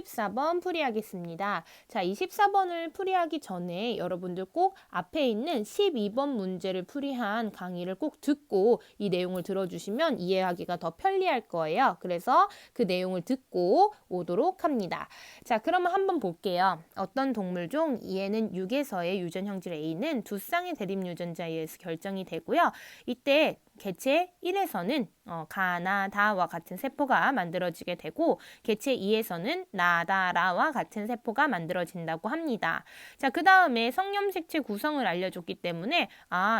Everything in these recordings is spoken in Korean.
14번 풀이하겠습니다. 자, 이 14번을 풀이하기 전에 여러분들 꼭 앞에 있는 12번 문제를 풀이한 강의를 꼭 듣고 이 내용을 들어주시면 이해하기가 더 편리할 거예요. 그래서 그 내용을 듣고 오도록 합니다. 자, 그러면 한번 볼게요. 어떤 동물종 얘는 6에서의 유전 형질 A는 두 쌍의 대립 유전자에 의해서 결정이 되고요. 이때 개체 1에서는 가나 다와 같은 세포가 만들어지게 되고 개체 2에서는 나다라와 같은 세포가 만들어진다고 합니다. 자, 그 다음에 성염색체 구성을 알려줬기 때문에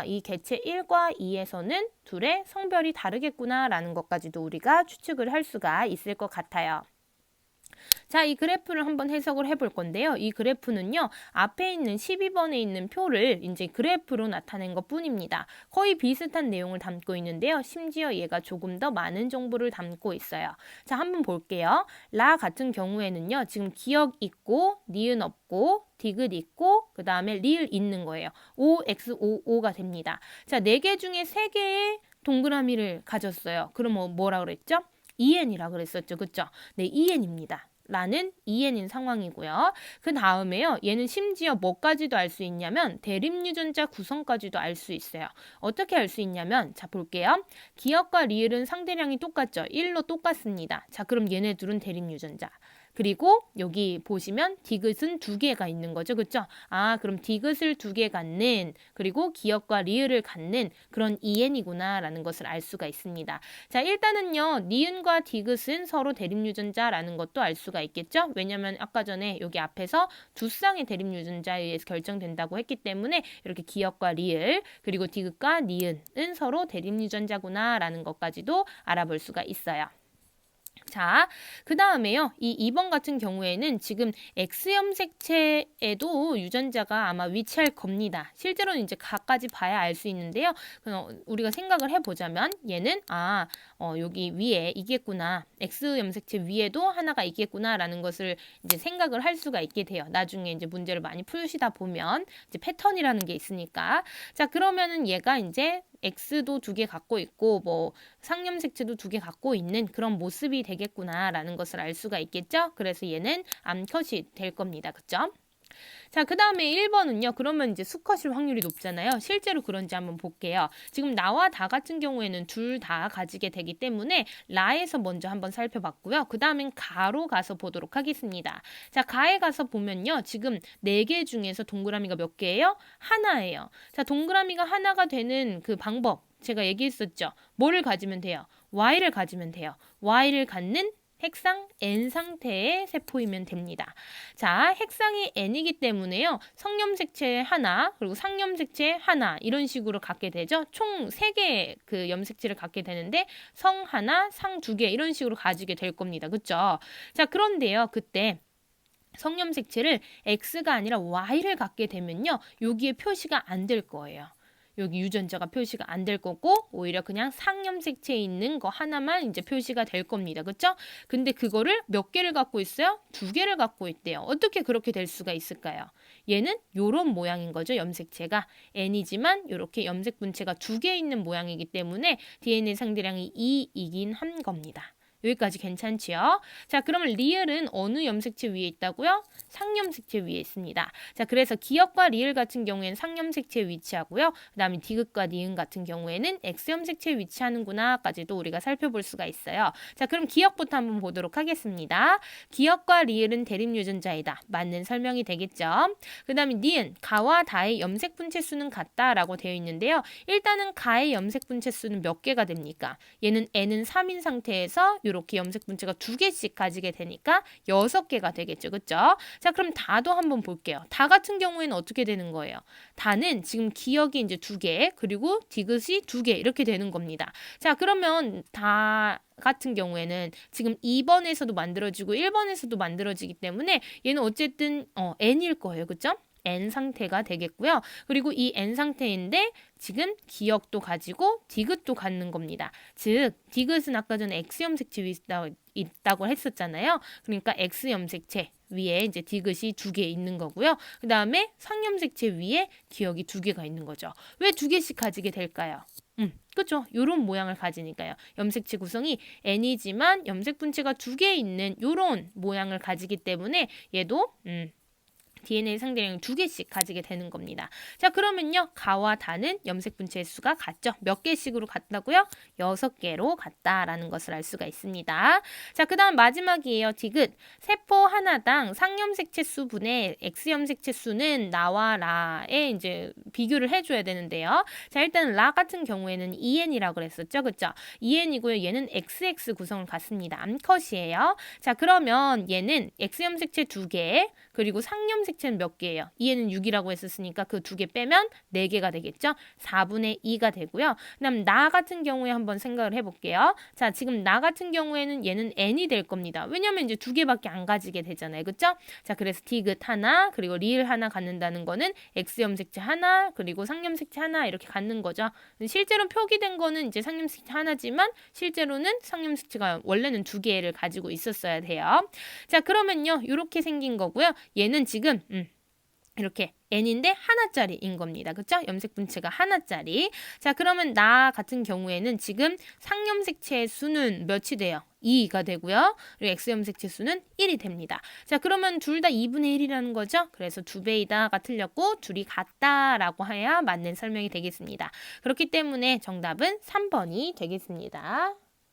이 개체 1과 2에서는 둘의 성별이 다르겠구나 라는 것까지도 우리가 추측을 할 수가 있을 것 같아요. 자, 이 그래프를 한번 해석을 해볼 건데요. 이 그래프는요, 앞에 있는 12번에 있는 표를 이제 그래프로 나타낸 것 뿐입니다. 거의 비슷한 내용을 담고 있는데요. 심지어 얘가 조금 더 많은 정보를 담고 있어요. 자, 한번 볼게요. 라 같은 경우에는요, 지금 기역 있고, 니은 없고, 디귿 있고, 그 다음에 리을 있는 거예요. OXOO가 됩니다. 자, 4개 중에 3개의 동그라미를 가졌어요. 그럼 뭐라 그랬죠? EN이라 그랬었죠. 그쵸? 네, EN입니다. 라는 EN인 상황이고요. 그 다음에요. 얘는 심지어 뭐까지도 알 수 있냐면 대립유전자 구성까지도 알 수 있어요. 어떻게 알 수 있냐면 자, 볼게요. 기역과 리을은 상대량이 똑같죠. 1로 똑같습니다. 자, 그럼 얘네 둘은 대립유전자. 그리고 여기 보시면 디귿은 2개가 있는 거죠. 그렇죠? 그럼 디귿을 2개 갖는 그리고 기역과 리을을 갖는 그런 EN이구나 라는 것을 알 수가 있습니다. 자, 일단은요. 니은과 디귿은 서로 대립유전자라는 것도 알 수가 있겠죠? 왜냐면 아까 전에 여기 앞에서 두 쌍의 대립유전자에 의해서 결정된다고 했기 때문에 이렇게 기역과 리을 그리고 디귿과 니은은 서로 대립유전자구나 라는 것까지도 알아볼 수가 있어요. 자, 그 다음에요. 이 2번 같은 경우에는 지금 X염색체에도 유전자가 아마 위치할 겁니다. 실제로는 이제 각까지 봐야 알 수 있는데요. 우리가 생각을 해보자면 얘는 여기 위에 있겠구나. X염색체 위에도 하나가 있겠구나라는 것을 이제 생각을 할 수가 있게 돼요. 나중에 이제 문제를 많이 풀시다 보면 이제 패턴이라는 게 있으니까. 자, 그러면은 얘가 이제 X도 2개 갖고 있고 뭐 상염색체도 2개 갖고 있는 그런 모습이 되겠구나라는 것을 알 수가 있겠죠. 그래서 얘는 암컷이 될 겁니다. 그죠? 자, 그 다음에 1번은요. 그러면 이제 수컷일 확률이 높잖아요. 실제로 그런지 한번 볼게요. 지금 나와 다 같은 경우에는 둘 다 가지게 되기 때문에 라에서 먼저 한번 살펴봤고요. 그 다음엔 가로 가서 보도록 하겠습니다. 자, 가에 가서 보면요. 지금 4개 중에서 동그라미가 몇 개예요? 하나예요. 자, 동그라미가 하나가 되는 그 방법 제가 얘기했었죠. 뭐를 가지면 돼요? Y를 가지면 돼요. Y를 갖는 핵상 N 상태의 세포이면 됩니다. 자, 핵상이 N이기 때문에요. 성염색체 하나, 그리고 상염색체 하나 이런 식으로 갖게 되죠. 총 3개의 그 염색체를 갖게 되는데 성 하나, 상 2개 이런 식으로 가지게 될 겁니다. 그렇죠? 자, 그런데요. 그때 성염색체를 X가 아니라 Y를 갖게 되면요. 여기에 표시가 안 될 거예요. 여기 유전자가 표시가 안 될 거고 오히려 그냥 상염색체에 있는 거 하나만 이제 표시가 될 겁니다. 그렇죠? 근데 그거를 몇 개를 갖고 있어요? 2개를 갖고 있대요. 어떻게 그렇게 될 수가 있을까요? 얘는 요런 모양인 거죠. 염색체가 N이지만 이렇게 염색 분체가 2개 있는 모양이기 때문에 DNA 상대량이 2이긴 한 겁니다. 여기까지 괜찮지요? 자, 그러면 리을은 어느 염색체 위에 있다고요? 상염색체 위에 있습니다. 자, 그래서 기역과 리을 같은 경우에는 상염색체에 위치하고요. 그 다음에 디귿과 니은 같은 경우에는 X염색체에 위치하는구나까지도 우리가 살펴볼 수가 있어요. 자, 그럼 기역부터 한번 보도록 하겠습니다. 기역과 리을은 대립유전자이다. 맞는 설명이 되겠죠? 그 다음에 니은, 가와 다의 염색 분체 수는 같다라고 되어 있는데요. 일단은 가의 염색 분체 수는 몇 개가 됩니까? 얘는 N은 3인 상태에서 이렇게 염색 분체가 2개씩 가지게 되니까 6개가 되겠죠. 그렇죠? 자, 그럼 다도 한번 볼게요. 다 같은 경우에는 어떻게 되는 거예요? 다는 지금 기역이 이제 2개, 그리고 디귿이 2개 이렇게 되는 겁니다. 자, 그러면 다 같은 경우에는 지금 2번에서도 만들어지고 1번에서도 만들어지기 때문에 얘는 어쨌든 N일 거예요. 그렇죠? N 상태가 되겠고요. 그리고 이 N 상태인데 지금 기역도 가지고 디귿도 갖는 겁니다. 즉 디귿은 아까 전에 X염색체 위에 있다고 했었잖아요. 그러니까 X염색체 위에 이제 디귿이 2개 있는 거고요. 그 다음에 상염색체 위에 기역이 2개가 있는 거죠. 왜 2개씩 가지게 될까요? 그죠? 요런 모양을 가지니까요. 염색체 구성이 N이지만 염색 분체가 2개 있는 요런 모양을 가지기 때문에 얘도 DNA 상대량을 2개씩 가지게 되는 겁니다. 자, 그러면요. 가와 다는 염색 분체의 수가 같죠? 몇 개씩으로 같다고요? 6개로 같다라는 것을 알 수가 있습니다. 자, 그 다음 마지막이에요. 디귿. 세포 하나당 상염색체 수분의 X염색체 수는 나와 라에 이제 비교를 해줘야 되는데요. 자, 일단 라 같은 경우에는 2N이라고 그랬었죠. 그쵸? 2N이고요. 얘는 XX 구성을 갖습니다. 암컷이에요. 자, 그러면 얘는 X염색체 2개, 그리고 상염색체는 몇 개예요? 얘는 6이라고 했었으니까 그 2개 빼면 4개가 되겠죠? 4분의 2가 되고요. 그다음 나 같은 경우에 한번 생각을 해볼게요. 자, 지금 나 같은 경우에는 얘는 N이 될 겁니다. 왜냐면 이제 2개밖에 안 가지게 되잖아요. 그쵸? 자, 그래서 디귿 하나, 그리고 리을 하나 갖는다는 거는 X염색체 하나, 그리고 상염색체 하나 이렇게 갖는 거죠. 실제로 표기된 거는 이제 상염색체 하나지만 실제로는 상염색체가 원래는 2개를 가지고 있었어야 돼요. 자, 그러면요. 이렇게 생긴 거고요. 얘는 지금 이렇게 N인데 하나짜리인 겁니다. 그쵸? 염색 분체가 하나짜리. 자, 그러면 나 같은 경우에는 지금 상염색체의 수는 몇이 돼요? 2가 되고요. 그리고 X염색체 수는 1이 됩니다. 자, 그러면 둘 다 2분의 1이라는 거죠? 그래서 2배이다가 틀렸고 둘이 같다라고 해야 맞는 설명이 되겠습니다. 그렇기 때문에 정답은 3번이 되겠습니다.